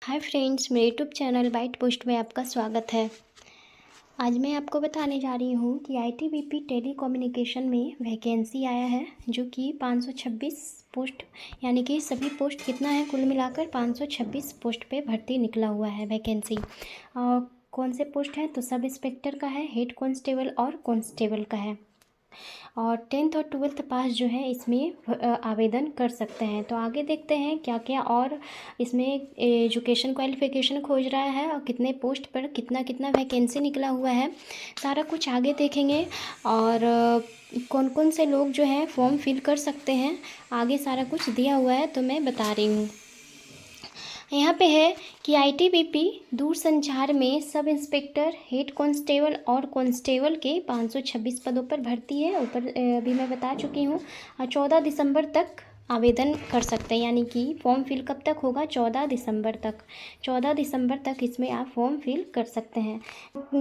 Hi friends, मेरे YouTube channel bite post में आपका स्वागत है। आज मैं आपको बताने जा रही हूँ कि आईटीबीपी टेली कम्युनिकेशन में वैकेंसी आया है, जो कि 526 पोस्ट यानी कि सभी पोस्ट कितना है, कुल मिलाकर 526 पोस्ट पे भर्ती निकला हुआ है वैकेंसी। और कौन से पोस्ट है तो सब इंस्पेक्टर का है, हेड कांस्टेबल और कांस्टेबल का है। और 10th और 12th पास जो है इसमें आवेदन कर सकते हैं। तो आगे देखते हैं क्या क्या और इसमें एजुकेशन क्वालिफ़िकेशन खोज रहा है और कितने पोस्ट पर कितना कितना वैकेंसी निकला हुआ है, सारा कुछ आगे देखेंगे। और कौन कौन से लोग जो हैं फॉर्म फिल कर सकते हैं, आगे सारा कुछ दिया हुआ है तो मैं बता रही हूँ। यहाँ पे है कि आईटीबीपी दूरसंचार में सब इंस्पेक्टर, हेड कांस्टेबल और कांस्टेबल के 526 पदों पर भर्ती है। ऊपर अभी मैं बता चुकी हूँ। 14 दिसंबर तक आवेदन कर सकते हैं, यानी कि फॉर्म फिल कब तक होगा, 14 दिसंबर तक। 14 दिसंबर तक इसमें आप फॉर्म फिल कर सकते हैं।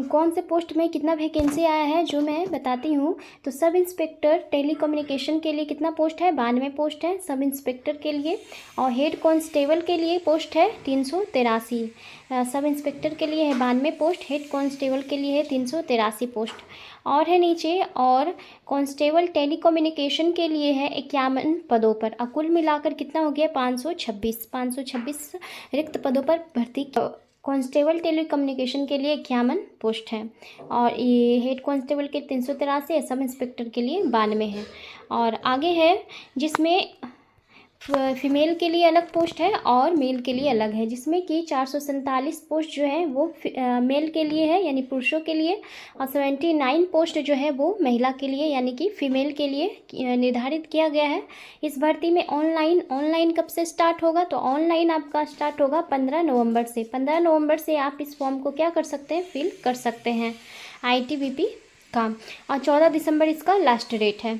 कौन से पोस्ट में कितना वैकेंसी आया है जो मैं बताती हूँ। तो सब इंस्पेक्टर टेली कम्युनिकेशन के लिए कितना पोस्ट है, 92 पोस्ट है सब इंस्पेक्टर के लिए। और हेड कांस्टेबल के लिए पोस्ट है 383। सब इंस्पेक्टर के लिए है 92 पोस्ट, हेड कांस्टेबल के लिए है 383 पोस्ट और है नीचे। और कांस्टेबल टेली कम्युनिकेशन के लिए है 51 पदों पर। कुल मिलाकर कितना हो गया, 526 रिक्त पदों पर भर्ती। कांस्टेबल टेली कम्युनिकेशन के लिए 51 पोस्ट है और ये हेड कांस्टेबल के 383 है, सब इंस्पेक्टर के लिए 92 है। और आगे है जिसमें फीमेल के लिए अलग पोस्ट है और मेल के लिए अलग है, जिसमें कि 447 पोस्ट जो है वो मेल के लिए है यानी पुरुषों के लिए, और 79 पोस्ट जो है वो महिला के लिए यानी कि फीमेल के लिए निर्धारित किया गया है। इस भर्ती में ऑनलाइन कब से स्टार्ट होगा, तो ऑनलाइन आपका स्टार्ट होगा 15 नवंबर से। 15 नवंबर से आप इस फॉर्म को क्या कर सकते हैं, फिल कर सकते हैं आईटीबीपी का। और 14 दिसंबर इसका लास्ट डेट है।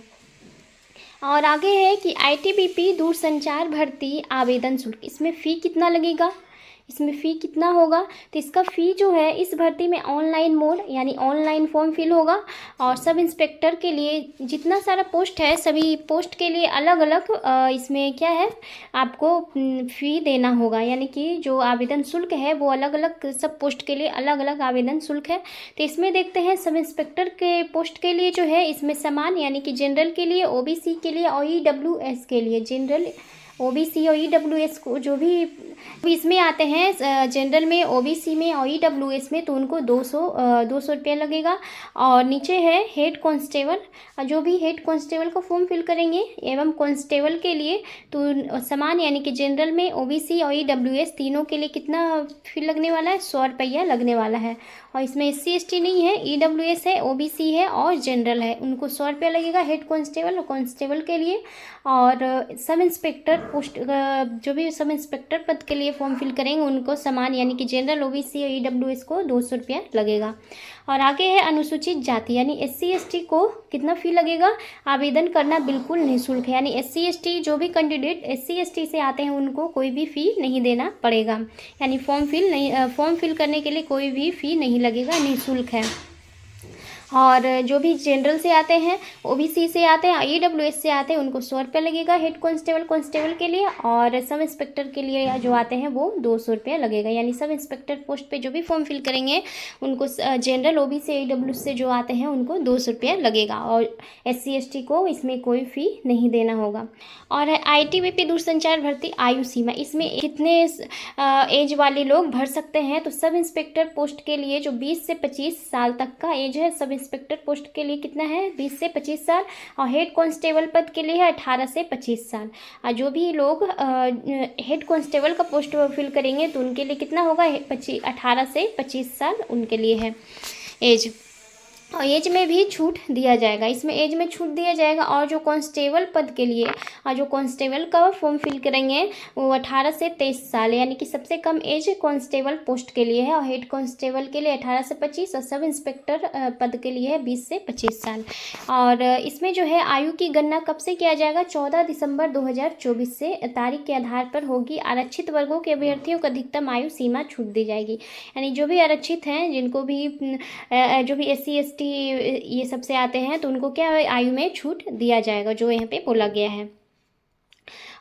और आगे है कि आईटीबीपी दूरसंचार भर्ती आवेदन शुल्क, इसमें फ़ी कितना लगेगा, इसमें फ़ी कितना होगा। तो इसका फ़ी जो है इस भर्ती में ऑनलाइन मोड यानी ऑनलाइन फॉर्म फिल होगा। और सब इंस्पेक्टर के लिए जितना सारा पोस्ट है सभी पोस्ट के लिए अलग अलग इसमें क्या है, आपको फ़ी देना होगा, यानी कि जो आवेदन शुल्क है वो अलग अलग, सब पोस्ट के लिए अलग अलग आवेदन शुल्क है। तो इसमें देखते हैं सब इंस्पेक्टर के पोस्ट के लिए जो है इसमें समान, यानी कि जनरल के लिए, ओबीसी के लिए और ईडब्ल्यूएस के लिए, जनरल ओबीसी और ईडब्ल्यूएस को जो भी इसमें आते हैं जनरल में, ओबीसी में और ईडब्ल्यूएस में, तो उनको 200 रुपया लगेगा। और नीचे है हेड कांस्टेबल, जो भी हेड कांस्टेबल का फॉर्म फिल करेंगे एवं कांस्टेबल के लिए तो समान, यानी कि जनरल में, ओबीसी और ईडब्ल्यूएस तीनों के लिए कितना फिल लगने वाला है, 100 रुपया लगने वाला है। और इसमें SC ST नहीं है, ईडब्ल्यूएस है, ओबीसी है और जनरल है, उनको 100 रुपया लगेगा हेड कांस्टेबल और कांस्टेबल के लिए। और सब इंस्पेक्टर पोस्ट जो भी सब इंस्पेक्टर पद के लिए फॉर्म फिल करेंगे उनको समान, यानी कि जनरल, ओबीसी और ईडब्ल्यूएस को 200 रुपया लगेगा। और आगे है अनुसूचित जाति यानी SC ST को कितना फ़ी लगेगा, आवेदन करना बिल्कुल निःशुल्क है, यानी SC ST जो भी कैंडिडेट SC ST से आते हैं उनको कोई भी फ़ी नहीं देना पड़ेगा, यानी फॉर्म फिल करने के लिए कोई भी फ़ी नहीं लगेगा, निःशुल्क है। और जो भी जनरल से आते हैं, ओबीसी से आते हैं, ईडब्ल्यूएस से आते हैं, उनको 100 रुपये लगेगा हेड कांस्टेबल के लिए। और सब इंस्पेक्टर के लिए जो आते हैं वो 200 रुपये लगेगा, यानी सब इंस्पेक्टर पोस्ट पे जो भी फॉर्म फिल करेंगे उनको जनरल, ओबीसी, ईडब्ल्यूएस से जो आते हैं उनको 200 रुपये लगेगा। और SC ST को इसमें कोई फ़ी नहीं देना होगा। और आईटीबीपी दूरसंचार भर्ती आयु सीमा, इसमें कितने एज वाले लोग भर सकते हैं, तो सब इंस्पेक्टर पोस्ट के लिए जो 20 से 25 साल तक का एज है, सब इंस्पेक्टर पोस्ट के लिए कितना है, 20 से 25 साल। और हेड कांस्टेबल पद के लिए है 18 से 25 साल। और जो भी लोग हेड कांस्टेबल का पोस्ट फिल करेंगे तो उनके लिए कितना होगा, 18 से 25 साल उनके लिए है एज। और एज में भी छूट दिया जाएगा, इसमें एज में छूट दिया जाएगा। और जो कांस्टेबल पद के लिए और जो कांस्टेबल का फॉर्म फिल करेंगे वो 18 से 23 साल, यानी कि सबसे कम एज कांस्टेबल पोस्ट के लिए है। और हेड कांस्टेबल के लिए 18 से 25 और सब इंस्पेक्टर पद के लिए है 20 से 25 साल। और इसमें जो है आयु की गणना कब से किया जाएगा, 14 दिसंबर 2024 से तारीख के आधार पर होगी। आरक्षित वर्गों के अभ्यर्थियों को अधिकतम आयु सीमा छूट दी जाएगी, यानी जो भी आरक्षित हैं, जिनको भी जो भी SC ST ये सबसे आते हैं तो उनको क्या आयु में छूट दिया जाएगा, जो यहाँ पे बोला गया है।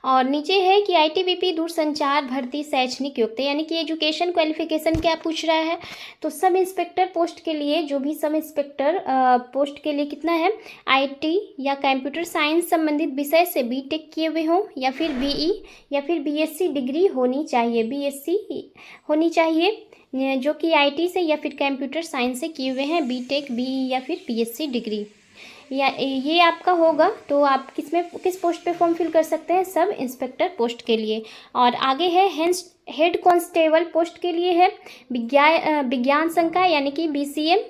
और नीचे है कि आईटीबीपी दूरसंचार भर्ती शैक्षणिक योग्यता, यानी कि एजुकेशन क्वालिफिकेशन क्या पूछ रहा है। तो सब इंस्पेक्टर पोस्ट के लिए, जो भी सब इंस्पेक्टर पोस्ट के लिए कितना है, आईटी या कंप्यूटर साइंस संबंधित विषय से बीटेक किए हुए हों, या फिर बीई या फिर बीएससी डिग्री होनी चाहिए, बीएससी होनी चाहिए, जो कि आईटी से या फिर कंप्यूटर साइंस से किए हुए हैं, बीटेक, बीई या फिर बीएससी डिग्री, या ये आपका होगा। तो आप किस पोस्ट पे फॉर्म फिल कर सकते हैं, सब इंस्पेक्टर पोस्ट के लिए। और आगे है हेड कांस्टेबल पोस्ट के लिए है विज्ञान संकाय, यानी कि बीसीए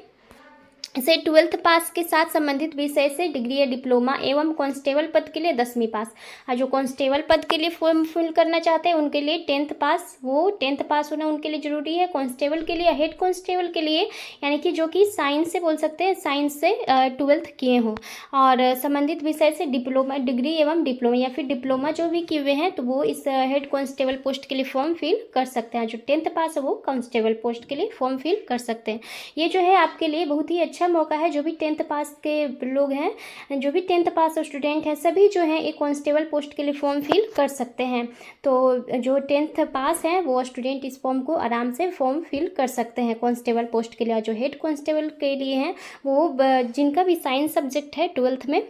से 12th पास के साथ संबंधित विषय से डिग्री या डिप्लोमा, एवं कांस्टेबल पद के लिए 10वीं पास। और जो कांस्टेबल पद के लिए फॉर्म फिल करना चाहते हैं उनके लिए 10th पास, वो 10th पास होना उनके लिए ज़रूरी है। कांस्टेबल के लिए, हेड कांस्टेबल के लिए, यानी कि जो कि साइंस से बोल सकते हैं, साइंस से 12th किए हों और संबंधित विषय से डिप्लोमा, डिग्री एवं डिप्लोमा या फिर डिप्लोमा जो भी किए हुए हैं, तो वो इस हेड कांस्टेबल पोस्ट के लिए फॉर्म फिल कर सकते हैं। जो 10th पास है वो कांस्टेबल पोस्ट के लिए फॉर्म फिल कर सकते हैं। ये जो है आपके लिए बहुत ही अच्छा मौका है। जो भी 10th पास के लोग हैं, जो भी 10th पास स्टूडेंट हैं, सभी जो हैं एक कांस्टेबल पोस्ट के लिए फॉर्म फिल कर सकते हैं। तो जो 10th पास हैं वो स्टूडेंट इस फॉर्म को आराम से फॉर्म फिल कर सकते हैं कांस्टेबल पोस्ट के लिए। जो हेड कांस्टेबल के लिए हैं वो जिनका भी साइंस सब्जेक्ट है 12th में,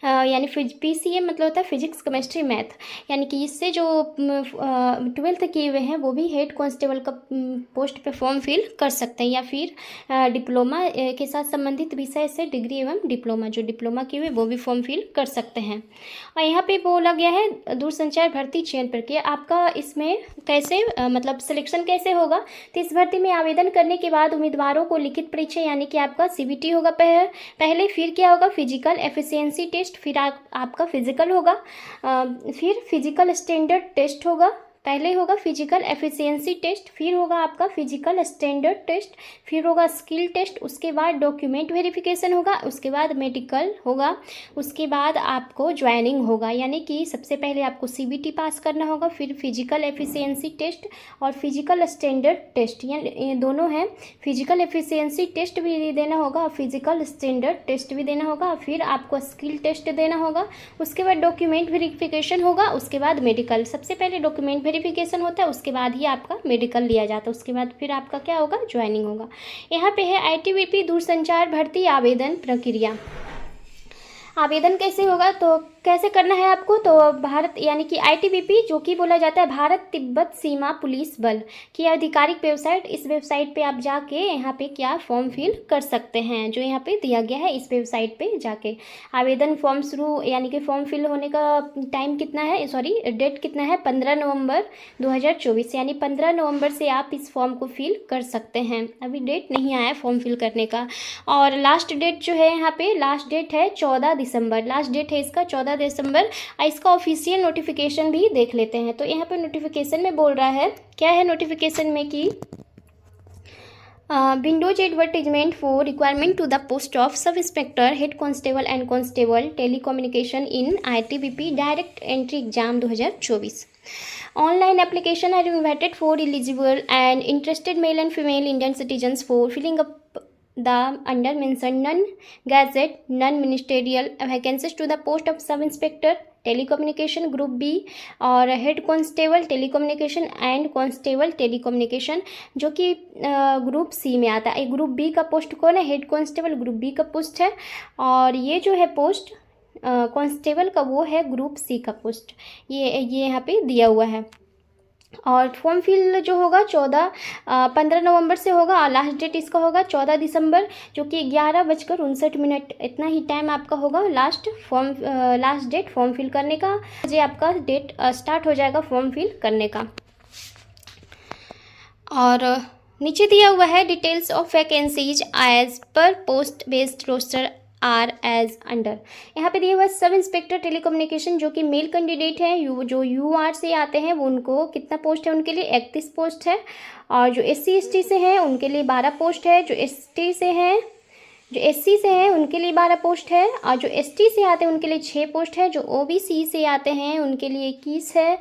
यानी पीसीए मतलब होता है फिजिक्स केमिस्ट्री मैथ, यानी कि इससे जो 12th किए हुए हैं वो भी हेड कांस्टेबल का पोस्ट पे फॉर्म फिल कर सकते हैं, या फिर डिप्लोमा के साथ संबंधित विषय से डिग्री एवं डिप्लोमा, जो डिप्लोमा किए हुए वो भी फॉर्म फिल कर सकते हैं। और यहाँ पे बोला गया है दूरसंचार भर्ती चयन प्रक्रिया आपका इसमें कैसे मतलब सिलेक्शन कैसे होगा। तो इस भर्ती में आवेदन करने के बाद उम्मीदवारों को लिखित परीक्षा, यानी कि आपका सीबीटी होगा पहले, फिर क्या होगा, फिजिकल एफिशिएंसी टेस्ट, फिर आपका फिजिकल होगा, फिर फिजिकल स्टैंडर्ड टेस्ट होगा, पहले होगा फिजिकल एफिशिएंसी टेस्ट, फिर होगा आपका फिजिकल स्टैंडर्ड टेस्ट, फिर होगा स्किल टेस्ट, उसके बाद डॉक्यूमेंट वेरिफिकेशन होगा, उसके बाद मेडिकल होगा, उसके बाद आपको ज्वाइनिंग होगा। यानी कि सबसे पहले आपको सीबीटी पास करना होगा, फिर फिजिकल एफिशिएंसी टेस्ट और फिजिकल स्टैंडर्ड टेस्ट, ये दोनों हैं। फिजिकल एफिशिएंसी टेस्ट भी देना होगा और फिजिकल स्टैंडर्ड टेस्ट भी देना होगा, फिर आपको स्किल टेस्ट देना होगा, उसके बाद डॉक्यूमेंट वेरिफिकेशन होगा, उसके बाद मेडिकल। सबसे पहले डॉक्यूमेंट वेरिफिकेशन होता है, उसके बाद ही आपका मेडिकल लिया जाता है, उसके बाद फिर आपका क्या होगा, ज्वाइनिंग होगा। यहाँ पे है आईटीबीपी दूरसंचार भर्ती आवेदन प्रक्रिया। आवेदन कैसे होगा, तो कैसे करना है आपको, तो भारत यानी कि आईटीबीपी जो कि बोला जाता है भारत तिब्बत सीमा पुलिस बल की आधिकारिक वेबसाइट, इस वेबसाइट पे आप जाके यहाँ पे क्या फॉर्म फिल कर सकते हैं, जो यहाँ पे दिया गया है इस वेबसाइट पे जाके। आवेदन फॉर्म शुरू यानी कि फॉर्म फिल होने का टाइम कितना है, डेट कितना है, 15 नवंबर 2024, यानी 15 नवंबर से आप इस फॉर्म को फिल कर सकते हैं। अभी डेट नहीं आया फॉर्म फिल करने का। और लास्ट डेट जो है यहाँ पे, लास्ट डेट है 14 दिसंबर, लास्ट डेट है इसका 14 दिसंबर। इसका ऑफिशियल नोटिफिकेशन भी देख लेते हैं। तो यहाँ पे नोटिफिकेशन में बोल रहा है, क्या है नोटिफिकेशन में कि windows advertisement for requirement to the post of sub inspector, head constable and constable telecommunication in ITBP direct entry exam 2024। Online application are invited for eligible and interested male and female Indian citizens for filling up the under mentioned non-gazette, non-ministerial vacancies to the post of sub-inspector telecommunication group B और head constable telecommunication and constable telecommunication, जो कि group C में आता है। Group B का post कौन है, head constable group B का पोस्ट है, और ये जो है पोस्ट कांस्टेबल का वो है ग्रुप सी का पोस्ट, ये यहाँ पे दिया हुआ है। और फॉर्म फिल जो होगा 15 नवंबर से होगा और लास्ट डेट इसका होगा 14 दिसंबर, जो कि 11:59, इतना ही टाइम आपका होगा लास्ट डेट फॉर्म फिल करने का। जो आपका डेट स्टार्ट हो जाएगा फॉर्म फिल करने का। और नीचे दिया हुआ है details of vacancies as per post based roster are as under. यहाँ पे दिया हुआ सब इंस्पेक्टर टेलीकम्युनिकेशन जो कि मेल कैंडिडेट हैं, जो यूआर से आते हैं, वो उनको कितना पोस्ट है, उनके लिए 31 पोस्ट है। और जो SC ST से हैं उनके लिए 12 पोस्ट है। जो SC से हैं उनके लिए 12 पोस्ट है। और जो ST से आते हैं उनके लिए 6 पोस्ट है। जो OBC से आते हैं उनके लिए 21 है।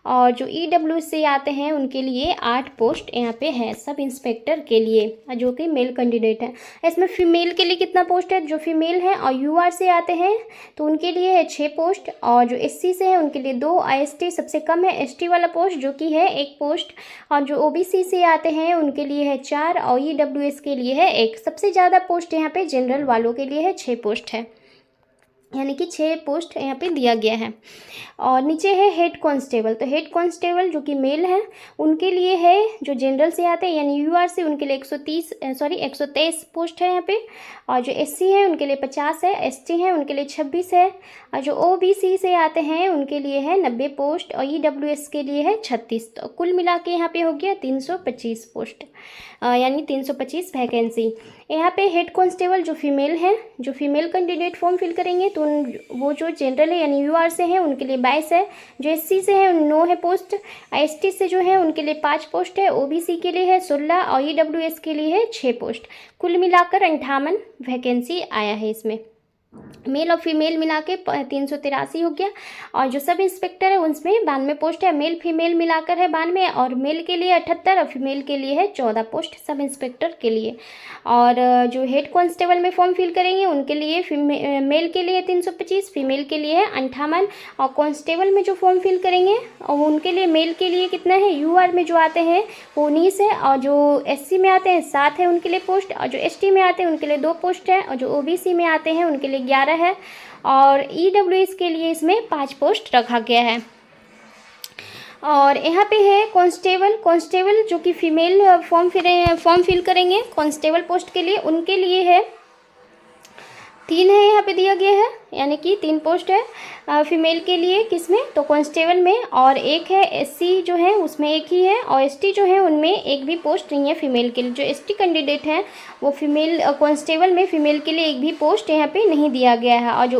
और जो EWS से आते हैं उनके लिए 8 पोस्ट यहाँ पे है सब इंस्पेक्टर के लिए, जो कि मेल कैंडिडेट है। इसमें फीमेल के लिए कितना पोस्ट है, जो फीमेल है और UR से आते हैं तो उनके लिए है 6 पोस्ट, और जो SC से है उनके लिए 2, ST सबसे कम है ST वाला पोस्ट जो कि है 1 पोस्ट, और जो OBC से आते हैं उनके लिए है 4, और EWS के लिए है 1। सबसे ज़्यादा पोस्ट यहाँ पे जनरल वालों के लिए है 6 पोस्ट है, यानी कि 6 पोस्ट यहाँ पे दिया गया है। और नीचे है हेड कांस्टेबल, तो हेड कांस्टेबल जो कि मेल है उनके लिए है, जो जनरल से आते हैं यानी UR से, उनके लिए 123 पोस्ट है यहाँ पे, और जो SC है उनके लिए 50 है, ST है उनके लिए 26 है, और जो OBC से आते हैं उनके लिए है 90 पोस्ट, और EWS के लिए है 36। तो कुल मिला के यहाँ पे हो गया 325 पोस्ट, यानी 325 वैकेंसी। यहाँ पे हेड कांस्टेबल जो फीमेल है, जो फीमेल कैंडिडेट फॉर्म फिल करेंगे तो वो जो जनरल है यानी UR से है उनके लिए 22 है, जो SC से है 9 है पोस्ट, ST से जो है उनके लिए 5 पोस्ट है, OBC के लिए है 16, और EWS के लिए है 6 पोस्ट। कुल मिलाकर 58 वैकेंसी आया है इसमें। मेल और फीमेल मिला के 383 हो गया, और जो सब इंस्पेक्टर है उसमें 92 पोस्ट है, मेल फीमेल मिलाकर है 92, और मेल के लिए 78 और फीमेल के लिए है 14 पोस्ट सब इंस्पेक्टर के लिए। और जो हेड कांस्टेबल में फॉर्म फिल करेंगे उनके लिए मेल के लिए 325, फीमेल के लिए है 58, और कांस्टेबल में जो फॉर्म फिल करेंगे और उनके लिए मेल के लिए कितना है, UR में जो आते हैं वो 19 है, और जो SC में आते हैं 7 है उनके लिए पोस्ट, और जो ST में आते हैं उनके लिए 2 पोस्ट है, और जो OBC में आते हैं उनके लिए 11 है, और EWS के लिए इसमें 5 पोस्ट रखा गया है। और यहाँ पे है कांस्टेबल जो कि फीमेल फॉर्म फिल करेंगे कांस्टेबल पोस्ट के लिए, उनके लिए है 3 है यहाँ पे दिया गया है, यानी कि 3 पोस्ट है फीमेल के लिए, किसमें तो कांस्टेबल में, और 1 है SC जो है उसमें 1 ही है, और ST जो है उनमें 1 भी पोस्ट नहीं है फीमेल के लिए। जो ST कैंडिडेट हैं वो फीमेल कांस्टेबल में फीमेल के लिए 1 भी पोस्ट यहाँ पे नहीं दिया गया है, और जो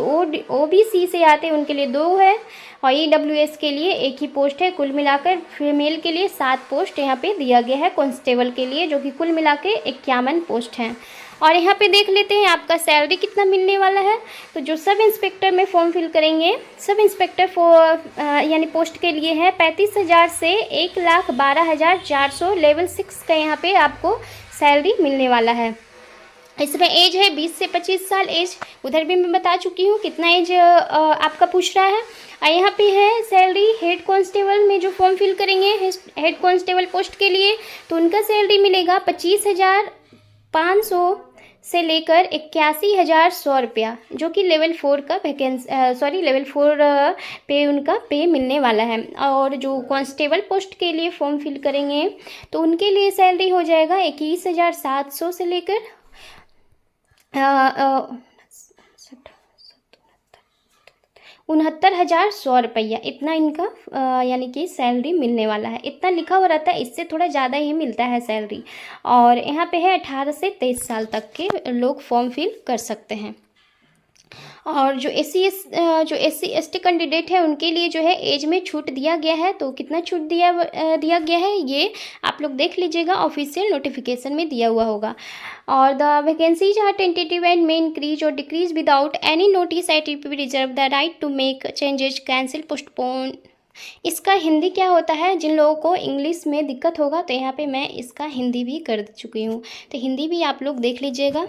OBC से आते हैं उनके लिए 2 है, और EWS के लिए 1 ही पोस्ट है। कुल मिलाकर फीमेल के लिए 7 पोस्ट यहाँ पे दिया गया है कांस्टेबल के लिए, जो कि कुल मिला के 51 पोस्ट हैं। और यहाँ पे देख लेते हैं आपका सैलरी कितना मिलने वाला है। तो जो सब इंस्पेक्टर में फॉर्म फिल करेंगे, सब इंस्पेक्टर यानी पोस्ट के लिए है 35,000 से 1,12,400 लेवल 6 का यहाँ पे आपको सैलरी मिलने वाला है। इसमें एज है 20 से 25 साल एज, उधर भी मैं बता चुकी हूँ कितना एज आपका पूछ रहा है। यहाँ पे है सैलरी हेड कांस्टेबल में जो फॉर्म फिल करेंगे हेड कांस्टेबल पोस्ट के लिए, तो उनका सैलरी मिलेगा 25,500 से लेकर 81,100 रुपया, जो कि लेवल 4 का लेवल 4 पे उनका पे मिलने वाला है। और जो कांस्टेबल पोस्ट के लिए फॉर्म फिल करेंगे तो उनके लिए सैलरी हो जाएगा 21,700 से लेकर 69,100 रुपया, इतना इनका यानी कि सैलरी मिलने वाला है। इतना लिखा हुआ रहता है, इससे थोड़ा ज़्यादा ही मिलता है सैलरी। और यहाँ पे है 18 से 23 साल तक के लोग फॉर्म फिल कर सकते हैं। और जो SC ST कैंडिडेट है उनके लिए जो है एज में छूट दिया गया है। तो कितना छूट दिया गया है ये आप लोग देख लीजिएगा, ऑफिशियल नोटिफिकेशन में दिया हुआ होगा। और the vacancies are tentative and may increase or decrease without any notice. ITBP reserve the right to make changes, cancel, postpone. इसका हिंदी क्या होता है, जिन लोगों को इंग्लिश में दिक्कत होगा तो यहाँ पे मैं इसका हिंदी भी कर चुकी हूँ, तो हिंदी भी आप लोग देख लीजिएगा।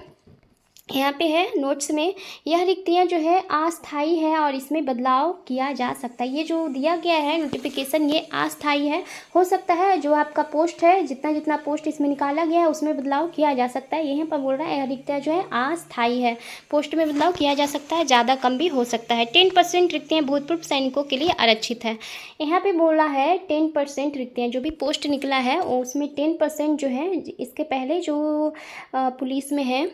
यहाँ पे है नोट्स में, यह रिक्तियाँ जो है अस्थायी है और इसमें बदलाव किया जा सकता है। ये जो दिया गया है नोटिफिकेशन ये अस्थायी है, हो सकता है जो आपका पोस्ट है जितना पोस्ट इसमें निकाला गया है उसमें बदलाव किया जा सकता है। यहाँ पर बोल रहा है यह रिक्तियाँ जो है अस्थायी है, पोस्ट में बदलाव किया जा सकता है, ज़्यादा कम भी हो सकता है। 10% रिक्तियाँ भूतपूर्व सैनिकों के लिए आरक्षित है। यहाँ पे बोल रहा है 10% रिक्तियाँ, जो भी पोस्ट निकला है उसमें 10% जो है, इसके पहले जो पुलिस में है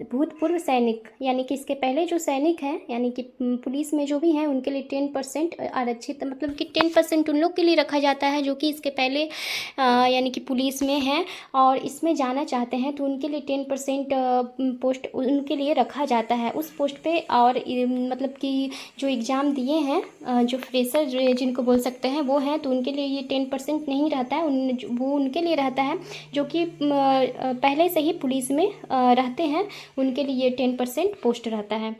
भूतपूर्व सैनिक, यानी कि इसके पहले जो सैनिक हैं यानी कि पुलिस में जो भी हैं उनके लिए 10% आरक्षित, मतलब कि 10% उन लोग के लिए रखा जाता है जो कि इसके पहले यानी कि पुलिस में हैं और इसमें जाना चाहते हैं, तो उनके लिए 10% पोस्ट उनके लिए रखा जाता है उस पोस्ट पे। और मतलब कि जो एग्ज़ाम दिए हैं जो फ्रेशर जिनको बोल सकते हैं वो हैं, तो उनके लिए ये 10% नहीं रहता है, वो उनके लिए रहता है जो कि पहले से ही पुलिस में रहते हैं, उनके लिए 10% पोस्ट रहता है।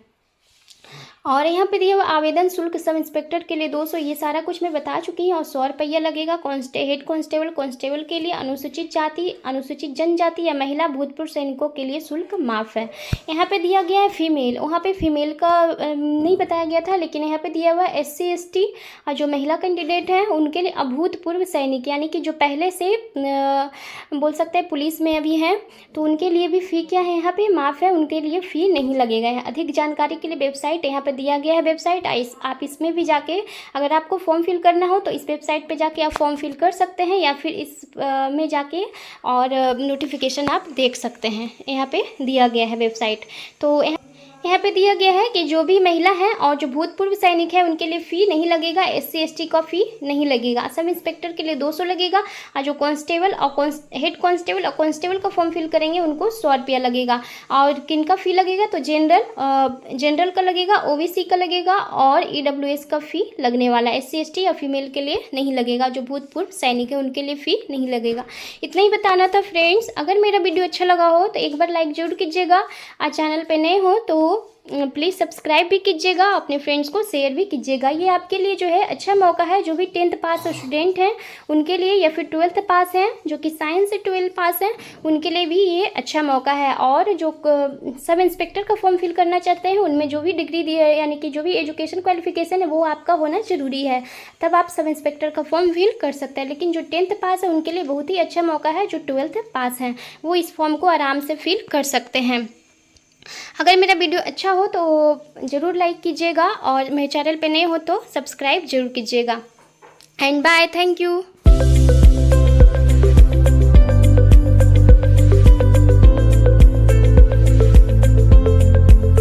और यहाँ पे दिया हुआ आवेदन शुल्क सब इंस्पेक्टर के लिए 200, ये सारा कुछ मैं बता चुकी हूँ। और 100 रुपया लगेगा हेड कांस्टेबल के लिए, अनुसूचित जाति, अनुसूचित जनजाति या महिला भूतपूर्व सैनिकों के लिए शुल्क माफ़ है। यहाँ पे दिया गया है फीमेल, वहाँ पे फीमेल का नहीं बताया गया था, लेकिन यहाँ पे दिया हुआ है SC ST जो महिला कैंडिडेट हैं उनके लिए, अभूतपूर्व सैनिक यानी कि जो पहले से बोल सकते हैं पुलिस में अभी हैं, तो उनके लिए भी फ़ी क्या है यहाँ पे माफ़ है, उनके लिए फ़ी नहीं लगेगा। अधिक जानकारी के लिए वेबसाइट यहाँ पे दिया गया है, वेबसाइट आप इसमें भी जाके अगर आपको फॉर्म फिल करना हो तो इस वेबसाइट पे जाके आप फॉर्म फिल कर सकते हैं, या फिर इस में जाके और नोटिफिकेशन आप देख सकते हैं। यहाँ पे दिया गया है वेबसाइट। तो यहाँ पे दिया गया है कि जो भी महिला है और जो भूतपूर्व सैनिक है उनके लिए फ़ी नहीं लगेगा, SC ST का फ़ी नहीं लगेगा। सब इंस्पेक्टर के लिए 200 लगेगा, और जो कांस्टेबल और हेड कांस्टेबल और कांस्टेबल का फॉर्म फिल करेंगे उनको 100 रुपया लगेगा। और किन का फ़ी लगेगा, तो जनरल का लगेगा, OBC का लगेगा और EWS का फ़ी लगने वाला है। SC ST या फीमेल के लिए नहीं लगेगा, जो भूतपूर्व सैनिक है उनके लिए फ़ी नहीं लगेगा। इतना ही बताना था फ्रेंड्स। अगर मेरा वीडियो अच्छा लगा हो तो एक बार लाइक जरूर कीजिएगा, और चैनल पे नए हो तो प्लीज़ सब्सक्राइब भी कीजिएगा, अपने फ्रेंड्स को शेयर भी कीजिएगा। ये आपके लिए जो है अच्छा मौका है, जो भी 10th पास स्टूडेंट हैं उनके लिए, या फिर 12th पास हैं जो कि साइंस से 12 पास हैं उनके लिए भी ये अच्छा मौका है। और जो सब इंस्पेक्टर का फॉर्म फिल करना चाहते हैं उनमें जो भी डिग्री दी है, यानी कि जो भी एजुकेशन क्वालिफिकेशन है वो आपका होना ज़रूरी है, तब आप सब इंस्पेक्टर का फॉर्म फिल कर सकते हैं। लेकिन जो 10th पास है उनके लिए बहुत ही अच्छा मौका है, जो 12th पास हैं वो इस फॉर्म को आराम से फिल कर सकते हैं। अगर मेरा वीडियो अच्छा हो तो ज़रूर लाइक कीजिएगा, और मेरे चैनल पे नए हो तो सब्सक्राइब जरूर कीजिएगा। And bye, thank you.